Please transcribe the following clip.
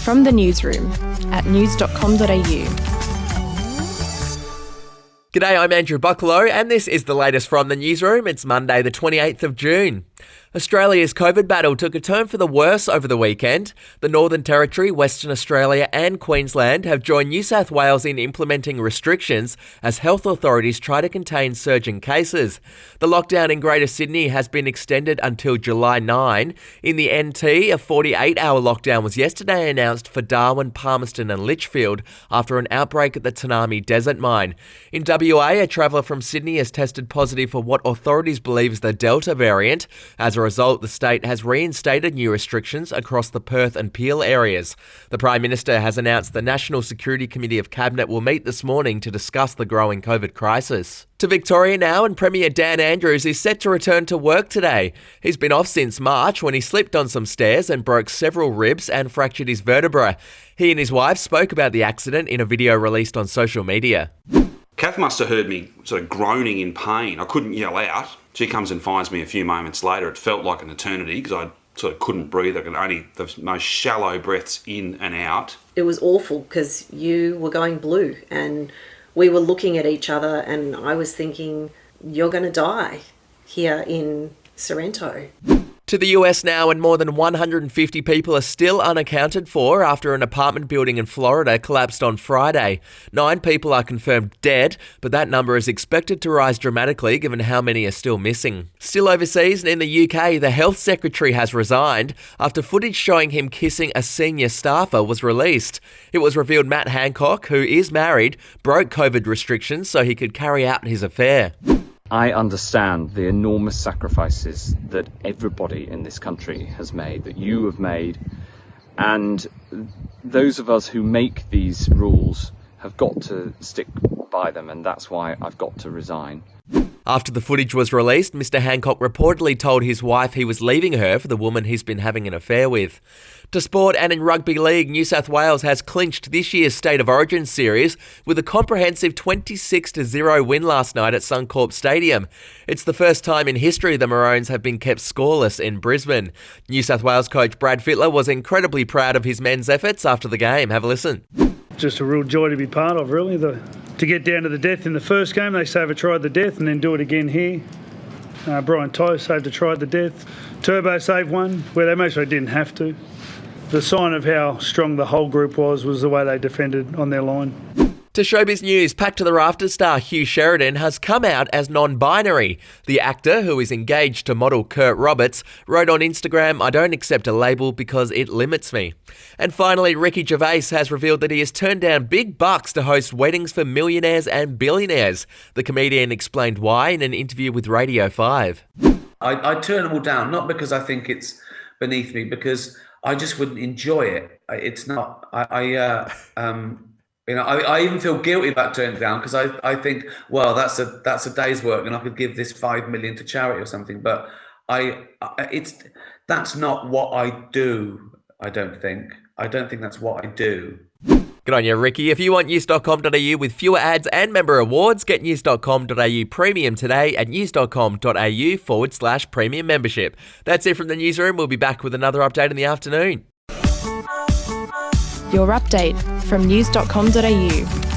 From the Newsroom at news.com.au. G'day, I'm Andrew Bucklow and this is the latest from the Newsroom. It's Monday the 28th of June. Australia's COVID battle took a turn for the worse over the weekend. The Northern Territory, Western Australia and Queensland have joined New South Wales in implementing restrictions as health authorities try to contain surging cases. The lockdown in Greater Sydney has been extended until July 9. In the NT, a 48-hour lockdown was yesterday announced for Darwin, Palmerston and Litchfield after an outbreak at the Tanami Desert Mine. In WA, a traveller from Sydney has tested positive for what authorities believe is the Delta variant. As a result, the state has reinstated new restrictions across the Perth and Peel areas. The Prime Minister has announced the National Security Committee of Cabinet will meet this morning to discuss the growing COVID crisis. To Victoria now, and Premier Dan Andrews is set to return to work today. He's been off since March when he slipped on some stairs and broke several ribs and fractured his vertebra. He and his wife spoke about the accident in a video released on social media. Kath must have heard me sort of groaning in pain. I couldn't yell out. She comes and finds me a few moments later. It felt like an eternity because I sort of couldn't breathe. I could only the most shallow breaths in and out. It was awful because you were going blue and we were looking at each other and I was thinking, you're going to die here in Sorrento. To the US now, and more than 150 people are still unaccounted for after an apartment building in Florida collapsed on Friday. 9 people are confirmed dead, but that number is expected to rise dramatically given how many are still missing. Still overseas and in the UK, the health secretary has resigned after footage showing him kissing a senior staffer was released. It was revealed Matt Hancock, who is married, broke COVID restrictions so he could carry out his affair. I understand the enormous sacrifices that everybody in this country has made, that you have made, and those of us who make these rules have got to stick by them, and that's why I've got to resign. After the footage was released, Mr. Hancock reportedly told his wife he was leaving her for the woman he's been having an affair with. To sport, and in rugby league, New South Wales has clinched this year's State of Origin series with a comprehensive 26-0 win last night at Suncorp Stadium. It's the first time in history the Maroons have been kept scoreless in Brisbane. New South Wales coach Brad Fittler was incredibly proud of his men's efforts after the game. Have a listen. Just a real joy to be part of, really. To get down to the death in the first game, they saved a try at the death and then do it again here. Brian Toe saved a try at the death. Turbo saved one where they most didn't have to. The sign of how strong the whole group was the way they defended on their line. To showbiz news, Packed to the Rafters star Hugh Sheridan has come out as non-binary. The actor, who is engaged to model Kurt Roberts, wrote on Instagram, "I don't accept a label because it limits me." And finally, Ricky Gervais has revealed that he has turned down big bucks to host weddings for millionaires and billionaires. The comedian explained why in an interview with Radio 5. I turn them all down, not because I think it's beneath me, because I just wouldn't enjoy it. It's not. I even feel guilty about turning it down because I think, well, that's a day's work and I could give this 5 million to charity or something. But that's not what I do. I don't think that's what I do. Good on you, Ricky. If you want news.com.au with fewer ads and member awards, get news.com.au premium today at news.com.au/premium membership. That's it from the Newsroom. We'll be back with another update in the afternoon. Your update from news.com.au.